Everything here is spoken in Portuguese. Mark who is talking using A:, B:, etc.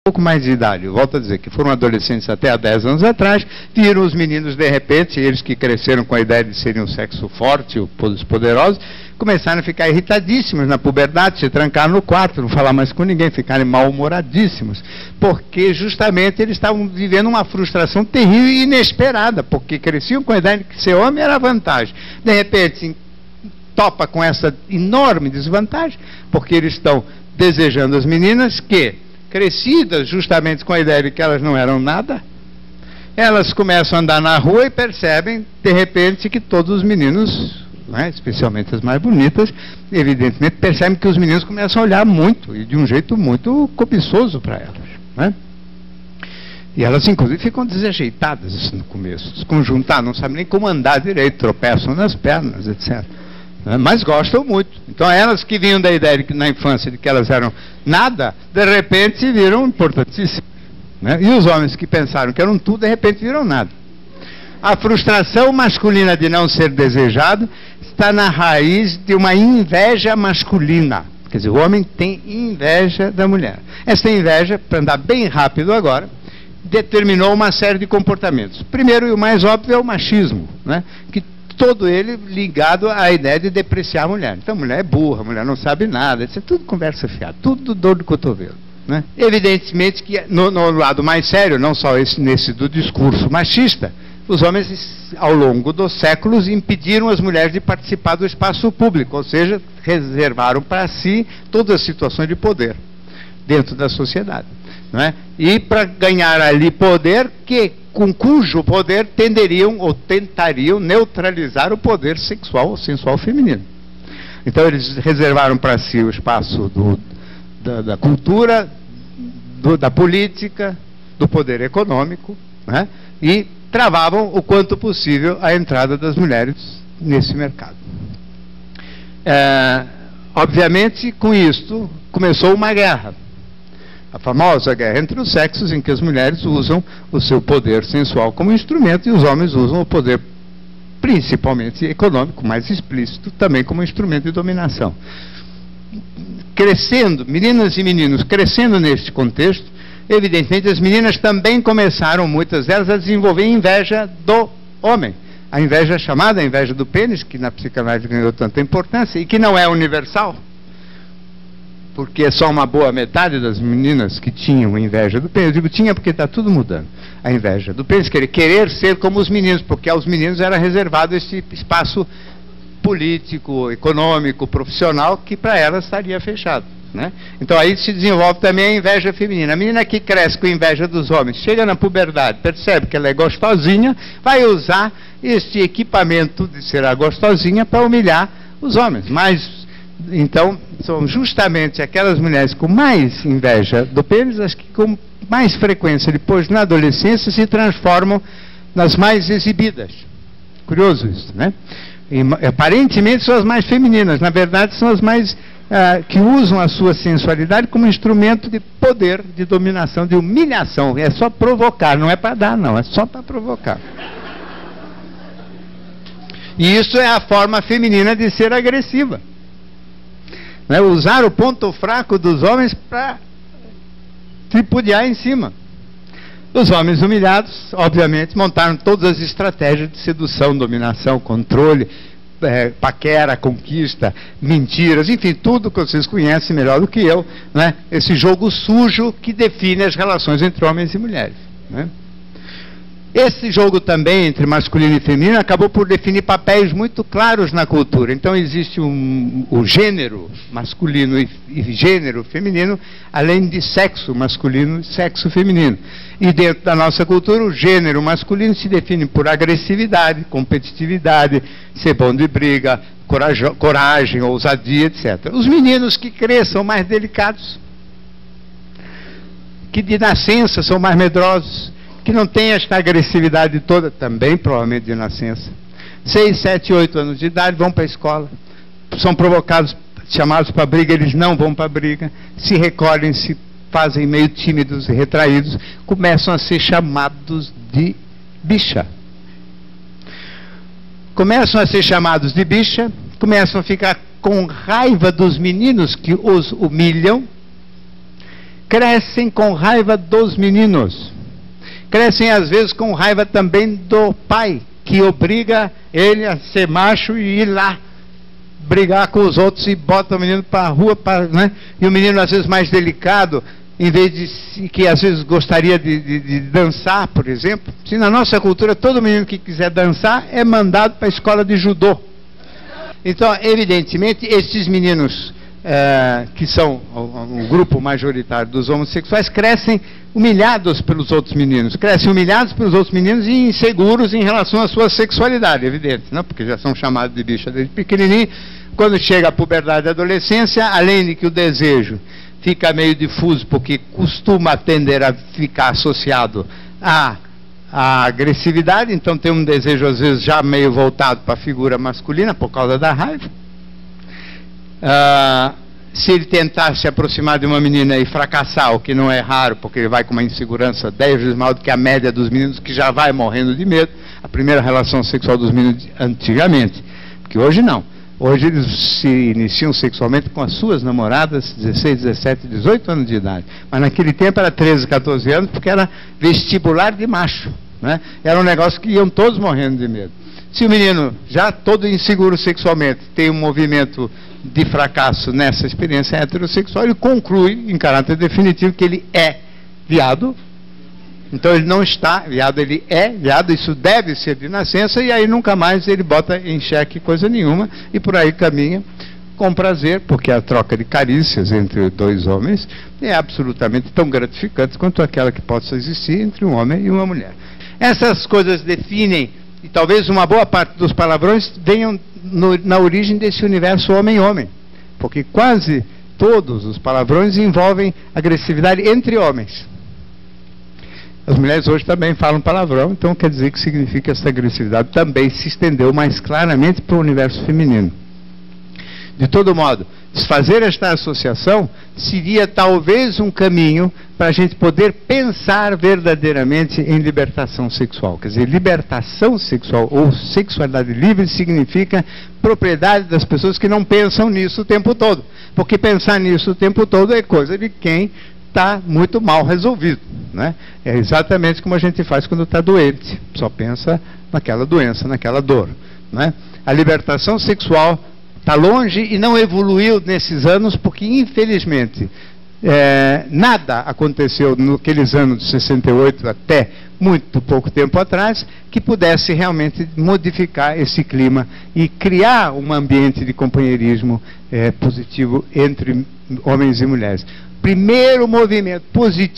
A: pouco mais de idade, eu volto a dizer que foram adolescentes até há 10 anos atrás, viram os meninos de repente, eles que cresceram com a ideia de serem um sexo forte, os poderosos, começaram a ficar irritadíssimos na puberdade, se trancaram no quarto, não falar mais com ninguém, ficarem mal-humoradíssimos, porque justamente eles estavam vivendo uma frustração terrível e inesperada, porque cresciam com a ideia de que ser homem era vantagem. De repente, topa com essa enorme desvantagem, porque eles estão desejando as meninas que, crescidas justamente com a ideia de que elas não eram nada, elas começam a andar na rua e percebem, de repente, que todos os meninos, né, especialmente as mais bonitas, evidentemente percebem que os meninos começam a olhar muito, e de um jeito muito cobiçoso para elas. Né? E elas, inclusive, ficam desajeitadas no começo, desconjuntadas, não sabem nem como andar direito, tropeçam nas pernas, etc. Mas gostam muito. Então elas que vinham da ideia de que, na infância de que elas eram nada, de repente se viram importantíssimas. Né? E os homens que pensaram que eram tudo, de repente viram nada. A frustração masculina de não ser desejado está na raiz de uma inveja masculina. Quer dizer, o homem tem inveja da mulher. Essa inveja, para andar bem rápido agora, determinou uma série de comportamentos. Primeiro e o mais óbvio é o machismo, né? Que todo ele ligado à ideia de depreciar a mulher. Então a mulher é burra, a mulher não sabe nada, isso é tudo conversa fiada, tudo dor de cotovelo. Né? Evidentemente que no lado mais sério, não só nesse do discurso machista, os homens ao longo dos séculos impediram as mulheres de participar do espaço público, ou seja, reservaram para si todas as situações de poder dentro da sociedade. Não é? E para ganhar ali poder, com cujo poder tenderiam ou tentariam neutralizar o poder sexual ou sensual feminino. Então eles reservaram para si o espaço da cultura, da política, do poder econômico, né? E travavam o quanto possível a entrada das mulheres nesse mercado. Obviamente, com isto, começou uma guerra. A famosa guerra entre os sexos, em que as mulheres usam o seu poder sensual como instrumento e os homens usam o poder, principalmente econômico, mais explícito, também como instrumento de dominação. Crescendo, meninas e meninos crescendo neste contexto, evidentemente as meninas também começaram, muitas delas, a desenvolver inveja do homem. A inveja chamada inveja do pênis, que na psicanálise ganhou tanta importância e que não é universal, porque só uma boa metade das meninas que tinham inveja do pênis, eu digo tinha porque está tudo mudando, a inveja do pênis, querer ser como os meninos, porque aos meninos era reservado esse espaço político, econômico, profissional, que para elas estaria fechado. Né? Então aí se desenvolve também a inveja feminina. A menina que cresce com inveja dos homens, chega na puberdade, percebe que ela é gostosinha, vai usar este equipamento de ser a gostosinha para humilhar os homens. Mas então, são justamente aquelas mulheres com mais inveja do pênis, as que com mais frequência, depois na adolescência, se transformam nas mais exibidas. Curioso isso, né? E, aparentemente são as mais femininas, na verdade são as mais que usam a sua sensualidade como instrumento de poder, de dominação, de humilhação. É só provocar, não é para dar não, é só para provocar. E isso é a forma feminina de ser agressiva. Né, usar o ponto fraco dos homens para tripudiar em cima. Os homens humilhados, obviamente, montaram todas as estratégias de sedução, dominação, controle, paquera, conquista, mentiras, enfim, tudo que vocês conhecem melhor do que eu, né, esse jogo sujo que define as relações entre homens e mulheres. Né? Esse jogo também entre masculino e feminino acabou por definir papéis muito claros na cultura. Então existe o gênero masculino e gênero feminino, além de sexo masculino e sexo feminino. E dentro da nossa cultura, o gênero masculino se define por agressividade, competitividade, ser bom de briga, coragem, ousadia, etc. Os meninos que cresçam mais delicados, que de nascença são mais medrosos, que não tem esta agressividade toda, também provavelmente de nascença. 6, 7, 8 anos de idade, vão para a escola, são provocados, chamados para briga, eles não vão para a briga, se recolhem, se fazem meio tímidos e retraídos, começam a ser chamados de bicha. Começam a ser chamados de bicha, começam a ficar com raiva dos meninos que os humilham, crescem com raiva dos meninos. Crescem, às vezes, com raiva também do pai, que obriga ele a ser macho e ir lá brigar com os outros e bota o menino para a rua, né? E o menino, às vezes, mais delicado, em vez de que às vezes gostaria de dançar, por exemplo. Se na nossa cultura todo menino que quiser dançar é mandado para a escola de judô. Então, evidentemente, esses meninos que são um grupo majoritário dos homossexuais crescem humilhados pelos outros meninos, e inseguros em relação à sua sexualidade, evidente, não? Porque já são chamados de bicha desde pequenininho. Quando chega a puberdade e a adolescência, além de que o desejo fica meio difuso, porque costuma tender a ficar associado à agressividade, então tem um desejo às vezes já meio voltado para a figura masculina por causa da raiva. Se ele tentar se aproximar de uma menina e fracassar, o que não é raro, porque ele vai com uma insegurança 10 vezes maior do que a média dos meninos, que já vai morrendo de medo, a primeira relação sexual dos meninos antigamente, porque hoje não. Hoje eles se iniciam sexualmente com as suas namoradas, 16, 17, 18 anos de idade. Mas naquele tempo era 13, 14 anos, porque era vestibular de macho, né? Era um negócio que iam todos morrendo de medo. Se o menino, já todo inseguro sexualmente, tem um movimento de fracasso nessa experiência heterossexual, ele conclui, em caráter definitivo, que ele é viado. Então ele não está viado, ele é viado, isso deve ser de nascença, e aí nunca mais ele bota em xeque coisa nenhuma, e por aí caminha com prazer, porque a troca de carícias entre dois homens é absolutamente tão gratificante quanto aquela que possa existir entre um homem e uma mulher. Essas coisas definem, e talvez uma boa parte dos palavrões venham na origem desse universo homem-homem, porque quase todos os palavrões envolvem agressividade entre homens. As mulheres hoje também falam palavrão, então quer dizer que significa que essa agressividade também se estendeu mais claramente para o universo feminino. De todo modo, desfazer esta associação seria talvez um caminho para a gente poder pensar verdadeiramente em libertação sexual. Quer dizer, libertação sexual ou sexualidade livre significa propriedade das pessoas que não pensam nisso o tempo todo. Porque pensar nisso o tempo todo é coisa de quem está muito mal resolvido, né? É exatamente como a gente faz quando está doente, só pensa naquela doença, naquela dor, né? A libertação sexual está longe e não evoluiu nesses anos, porque infelizmente nada aconteceu naqueles anos de 68 até muito pouco tempo atrás que pudesse realmente modificar esse clima e criar um ambiente de companheirismo positivo entre homens e mulheres. Primeiro movimento positivo